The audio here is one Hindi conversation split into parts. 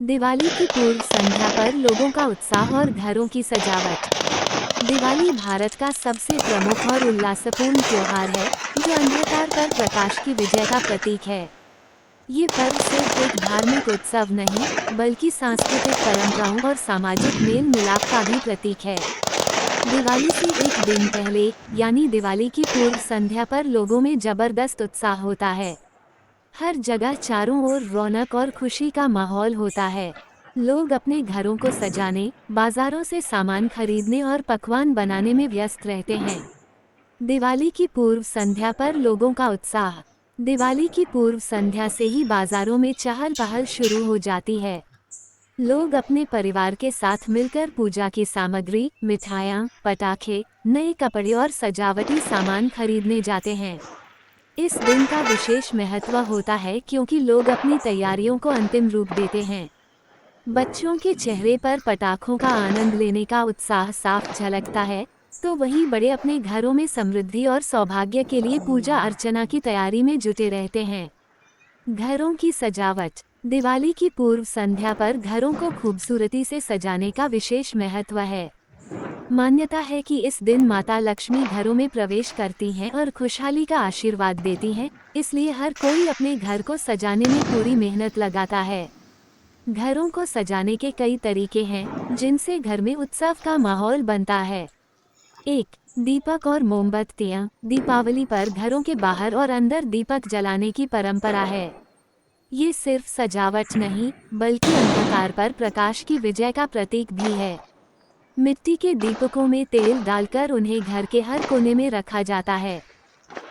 दिवाली की पूर्व संध्या पर लोगों का उत्साह और घरों की सजावट। दिवाली भारत का सबसे प्रमुख और उल्लासपूर्ण त्योहार है, जो अंधकार पर प्रकाश की विजय का प्रतीक है। ये पर्व सिर्फ एक धार्मिक उत्सव नहीं, बल्कि सांस्कृतिक परंपराओं और सामाजिक मेल मिलाप का भी प्रतीक है। दिवाली से एक दिन पहले, यानी दिवाली की पूर्व संध्या पर लोगों में जबरदस्त उत्साह होता है। हर जगह चारों ओर रौनक और खुशी का माहौल होता है। लोग अपने घरों को सजाने, बाजारों से सामान खरीदने और पकवान बनाने में व्यस्त रहते हैं। दिवाली की पूर्व संध्या पर लोगों का उत्साह। दिवाली की पूर्व संध्या से ही बाजारों में चहल पहल शुरू हो जाती है। लोग अपने परिवार के साथ मिलकर पूजा की सामग्री, मिठाइयाँ, पटाखे, नए कपड़े और सजावटी सामान खरीदने जाते हैं। इस दिन का विशेष महत्व होता है क्योंकि लोग अपनी तैयारियों को अंतिम रूप देते हैं। बच्चों के चेहरे पर पटाखों का आनंद लेने का उत्साह साफ झलकता है, तो वहीं बड़े अपने घरों में समृद्धि और सौभाग्य के लिए पूजा अर्चना की तैयारी में जुटे रहते हैं। घरों की सजावट। दिवाली की पूर्व संध्या पर घरों को खूबसूरती से सजाने का विशेष महत्व है। मान्यता है कि इस दिन माता लक्ष्मी घरों में प्रवेश करती हैं और खुशहाली का आशीर्वाद देती हैं, इसलिए हर कोई अपने घर को सजाने में पूरी मेहनत लगाता है। घरों को सजाने के कई तरीके हैं, जिनसे घर में उत्सव का माहौल बनता है। 1. दीपक और मोमबत्तियां। दीपावली पर घरों के बाहर और अंदर दीपक जलाने की परंपरा है। ये सिर्फ सजावट नहीं, बल्कि अंधकार पर प्रकाश की विजय का प्रतीक भी है। मिट्टी के दीपकों में तेल डालकर उन्हें घर के हर कोने में रखा जाता है।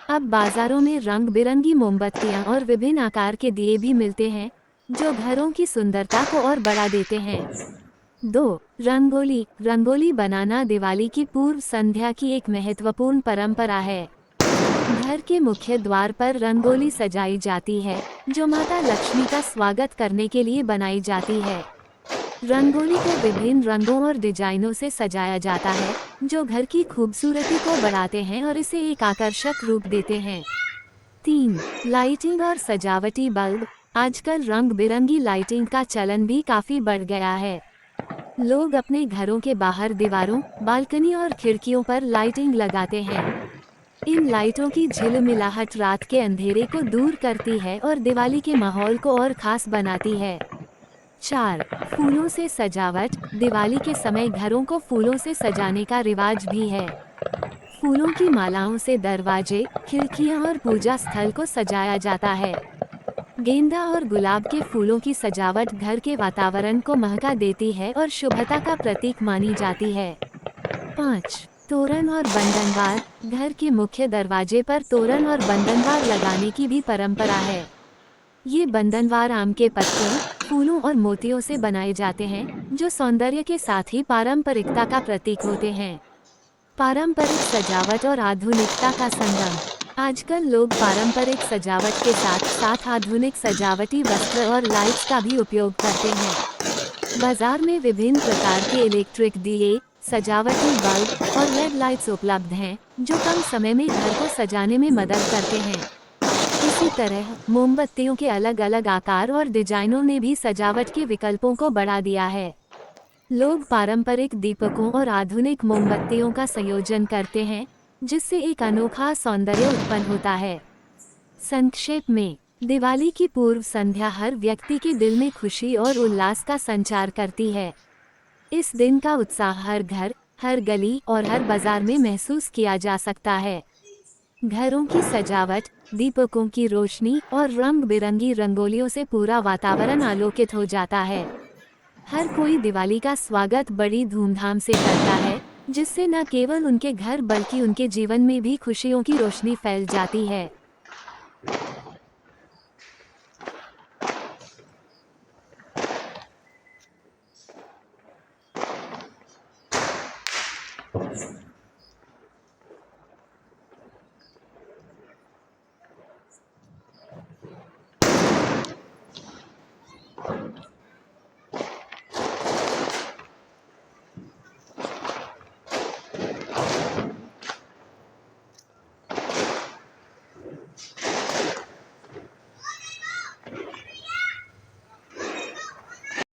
अब बाजारों में रंग बिरंगी मोमबत्तियां और विभिन्न आकार के दिए भी मिलते हैं, जो घरों की सुंदरता को और बढ़ा देते हैं। 2. रंगोली। रंगोली बनाना दिवाली की पूर्व संध्या की एक महत्वपूर्ण परंपरा है। घर के मुख्य द्वार पर रंगोली सजाई जाती है, जो माता लक्ष्मी का स्वागत करने के लिए बनाई जाती है। रंगोली को विभिन्न रंगों और डिजाइनों से सजाया जाता है, जो घर की खूबसूरती को बढ़ाते हैं और इसे एक आकर्षक रूप देते हैं। 3. लाइटिंग और सजावटी बल्ब। आजकल रंग बिरंगी लाइटिंग का चलन भी काफी बढ़ गया है। लोग अपने घरों के बाहर दीवारों, बालकनी और खिड़कियों पर लाइटिंग लगाते हैं। इन लाइटों की झिलमिलाहट रात के अंधेरे को दूर करती है और दिवाली के माहौल को और खास बनाती है। 4. फूलों से सजावट। दिवाली के समय घरों को फूलों से सजाने का रिवाज भी है। फूलों की मालाओं से दरवाजे, खिड़कियां और पूजा स्थल को सजाया जाता है। गेंदा और गुलाब के फूलों की सजावट घर के वातावरण को महका देती है और शुभता का प्रतीक मानी जाती है। 5. तोरण और बंधनवार। घर के मुख्य दरवाजे पर तोरण और बंधनवार लगाने की भी परंपरा है। ये बंधनवार आम के पत्तों, फूलों और मोतियों से बनाए जाते हैं, जो सौंदर्य के साथ ही पारंपरिकता का प्रतीक होते हैं। पारंपरिक सजावट और आधुनिकता का संगम। आजकल लोग पारंपरिक सजावट के साथ साथ आधुनिक सजावटी वस्त्र और लाइट्स का भी उपयोग करते हैं। बाजार में विभिन्न प्रकार के इलेक्ट्रिक दिए, सजावटी बल्ब और लेड लाइट्स उपलब्ध हैं, जो कम समय में घर को सजाने में मदद करते हैं। इसी तरह मोमबत्तियों के अलग अलग आकार और डिजाइनों ने भी सजावट के विकल्पों को बढ़ा दिया है। लोग पारंपरिक दीपकों और आधुनिक मोमबत्तियों का संयोजन करते हैं, जिससे एक अनोखा सौंदर्य उत्पन्न होता है। संक्षेप में, दिवाली की पूर्व संध्या हर व्यक्ति के दिल में खुशी और उल्लास का संचार करती है। इस दिन का उत्साह हर घर, हर गली और हर बाजार में महसूस किया जा सकता है। घरों की सजावट, दीपकों की रोशनी और रंग बिरंगी रंगोलियों से पूरा वातावरण आलोकित हो जाता है। हर कोई दिवाली का स्वागत बड़ी धूमधाम से करता है, जिससे न केवल उनके घर बल्कि उनके जीवन में भी खुशियों की रोशनी फैल जाती है।